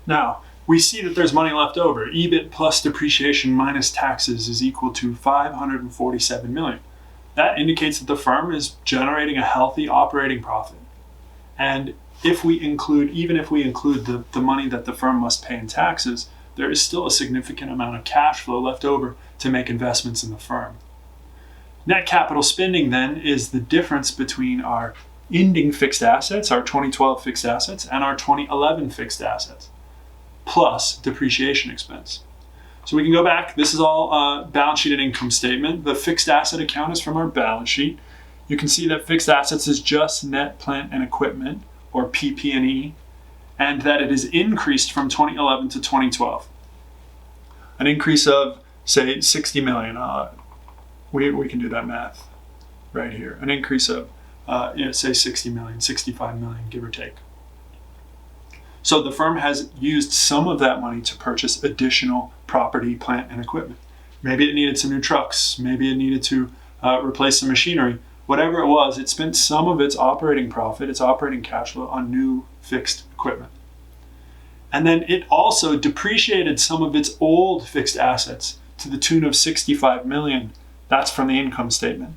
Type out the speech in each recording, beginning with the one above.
Now, we see that there's money left over. EBIT plus depreciation minus taxes is equal to 547 million. That indicates that the firm is generating a healthy operating profit. And even if we include the money that the firm must pay in taxes, there is still a significant amount of cash flow left over to make investments in the firm. Net capital spending then is the difference between our ending fixed assets, our 2012 fixed assets, and our 2011 fixed assets, plus depreciation expense. So we can go back. This is all balance sheet and income statement. The fixed asset account is from our balance sheet. You can see that fixed assets is just net plant and equipment, or PP&E, and that it is increased from 2011 to 2012. An increase of, say, 60 million. We can do that math right here. An increase of, say 60 million, 65 million, give or take. So the firm has used some of that money to purchase additional property, plant, and equipment. Maybe it needed some new trucks. Maybe it needed to replace some machinery. Whatever it was, it spent some of its operating profit, its operating cash flow, on new fixed equipment. And then it also depreciated some of its old fixed assets to the tune of 65 million. That's from the income statement.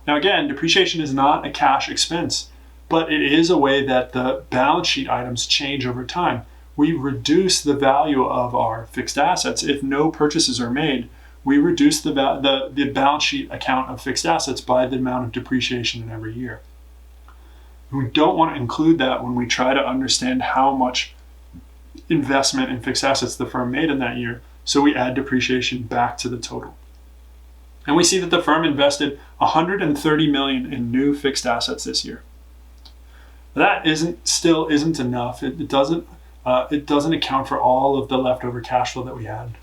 Now again, depreciation is not a cash expense, but it is a way that the balance sheet items change over time. We reduce the value of our fixed assets. If no purchases are made, we reduce the balance sheet account of fixed assets by the amount of depreciation in every year. We don't want to include that when we try to understand how much investment in fixed assets the firm made in that year, so we add depreciation back to the total. And we see that the firm invested 130 million in new fixed assets this year. That still isn't enough. It doesn't account for all of the leftover cash flow that we had.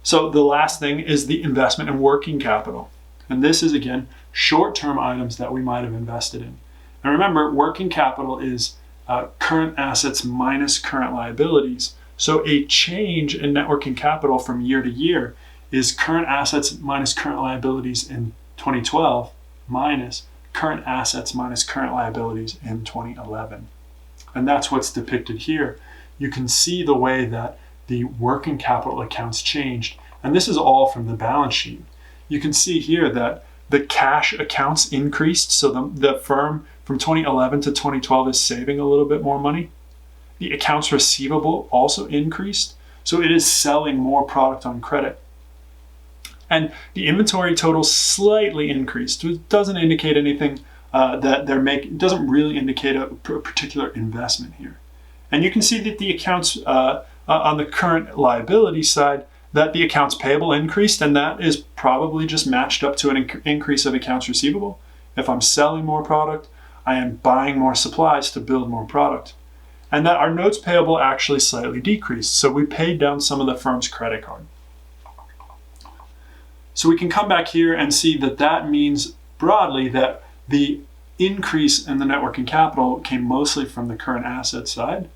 So the last thing is the investment in working capital. And this is, again, short-term items that we might have invested in. And remember, working capital is current assets minus current liabilities. So a change in net working capital from year to year is current assets minus current liabilities in 2012 minus current assets minus current liabilities in 2011. And that's what's depicted here. You can see the way that the working capital accounts changed. And this is all from the balance sheet. You can see here that the cash accounts increased. So the firm from 2011 to 2012 is saving a little bit more money. The accounts receivable also increased. So it is selling more product on credit. And the inventory total slightly increased. It doesn't indicate anything that they're making. It doesn't really indicate a particular investment here. And you can see that the accounts on the current liability side, that the accounts payable increased, and that is probably just matched up to an increase of accounts receivable. If I'm selling more product, I am buying more supplies to build more product. And that our notes payable actually slightly decreased. So we paid down some of the firm's credit card. So we can come back here and see that that means broadly that the increase in the net working capital came mostly from the current asset side,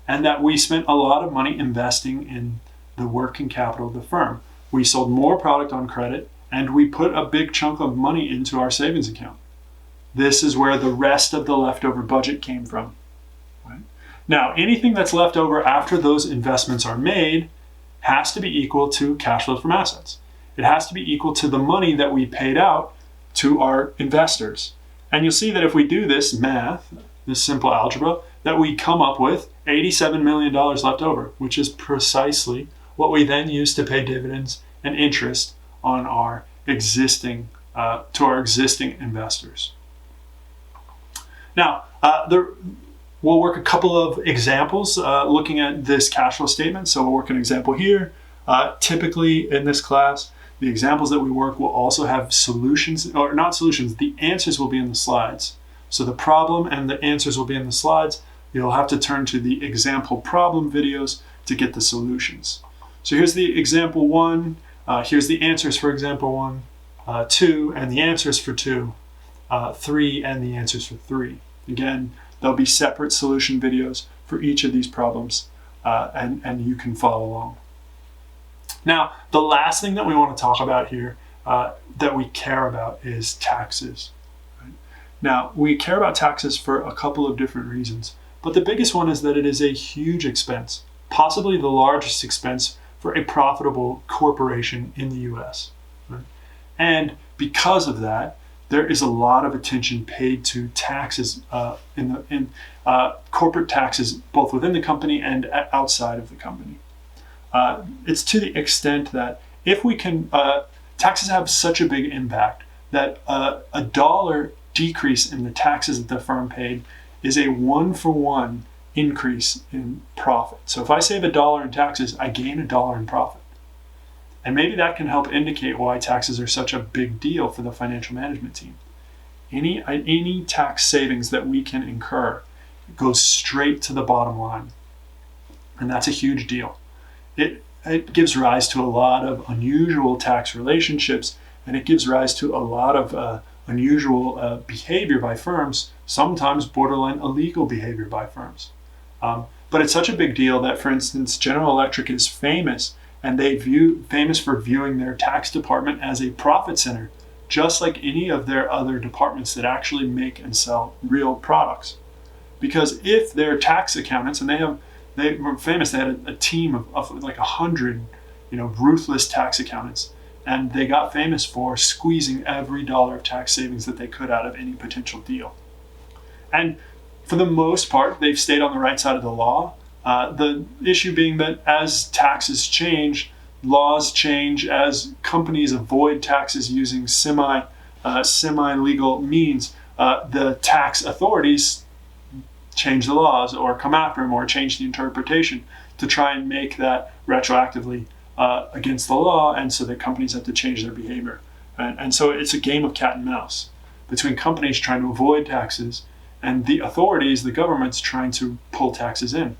and that we spent a lot of money investing in the working capital of the firm. We sold more product on credit, and we put a big chunk of money into our savings account. This is where the rest of the leftover budget came from. Right? Now, anything that's left over after those investments are made has to be equal to cash flow from assets. It has to be equal to the money that we paid out to our investors. And you'll see that if we do this math, this simple algebra, that we come up with $87 million left over, which is precisely what we then use to pay dividends and interest on our existing investors. Now, we'll work a couple of examples looking at this cash flow statement. So we'll work an example here. Typically in this class, the examples that we work will also have solutions, or not solutions, the answers will be in the slides. So the problem and the answers will be in the slides. You'll have to turn to the example problem videos to get the solutions. So here's the example 1, here's the answers for example 1, 2, and the answers for 2, 3, and the answers for 3. Again, there'll be separate solution videos for each of these problems, and you can follow along. Now, the last thing that we want to talk about here that we care about is taxes. Right? Now, we care about taxes for a couple of different reasons, but the biggest one is that it is a huge expense. possibly the largest expense for a profitable corporation in the US. Right? And because of that, there is a lot of attention paid to taxes in corporate taxes, both within the company and outside of the company. It's to the extent that if we can, taxes have such a big impact that a dollar decrease in the taxes that the firm paid is a 1-for-1 increase in profit. So if I save $1 in taxes, I gain $1 in profit. And maybe that can help indicate why taxes are such a big deal for the financial management team. Any tax savings that we can incur goes straight to the bottom line. And that's a huge deal. It gives rise to a lot of unusual tax relationships, and it gives rise to a lot of unusual behavior by firms, sometimes borderline illegal behavior by firms. But it's such a big deal that, for instance, General Electric is famous, and famous for viewing their tax department as a profit center, just like any of their other departments that actually make and sell real products. Because if their tax accountants, and they were famous, they had a team of like 100, ruthless tax accountants, and they got famous for squeezing every dollar of tax savings that they could out of any potential deal. And for the most part, they've stayed on the right side of the law. The issue being that as taxes change, laws change, as companies avoid taxes using semi-legal means, the tax authorities change the laws or come after them or change the interpretation to try and make that retroactively against the law, and so that companies have to change their behavior. And so it's a game of cat and mouse between companies trying to avoid taxes and the authorities, the government's trying to pull taxes in.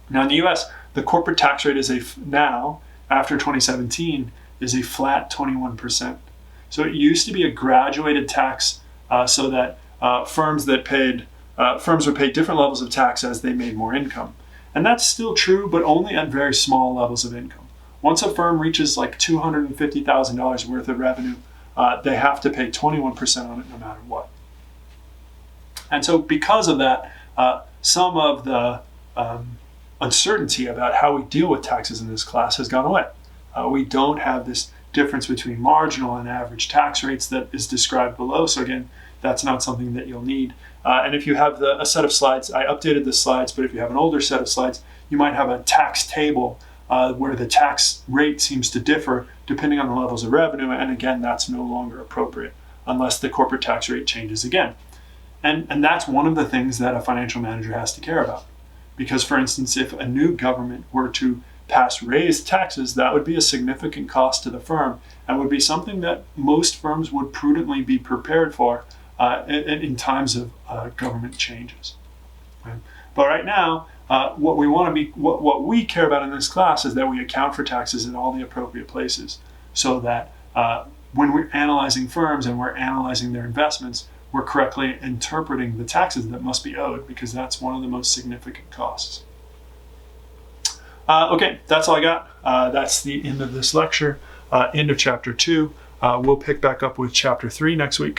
Now in the US, the corporate tax rate is now, after 2017, is a flat 21%. So it used to be a graduated tax so that firms were paid different levels of tax as they made more income. And that's still true, but only at very small levels of income. Once a firm reaches like $250,000 worth of revenue, they have to pay 21% on it no matter what. And so because of that, some of the uncertainty about how we deal with taxes in this class has gone away. We don't have this difference between marginal and average tax rates that is described below. So again, that's not something that you'll need. And if you have a set of slides, I updated the slides, but if you have an older set of slides, you might have a tax table where the tax rate seems to differ depending on the levels of revenue. And again, that's no longer appropriate unless the corporate tax rate changes again. And that's one of the things that a financial manager has to care about. Because, for instance, if a new government were to pass raised taxes, that would be a significant cost to the firm and would be something that most firms would prudently be prepared for in times of government changes. Right? But right now, what we care about in this class is that we account for taxes in all the appropriate places, so that when we're analyzing firms and we're analyzing their investments, we're correctly interpreting the taxes that must be owed, because that's one of the most significant costs. Okay, that's all I got. That's the end of this lecture, end of chapter 2. We'll pick back up with chapter 3 next week.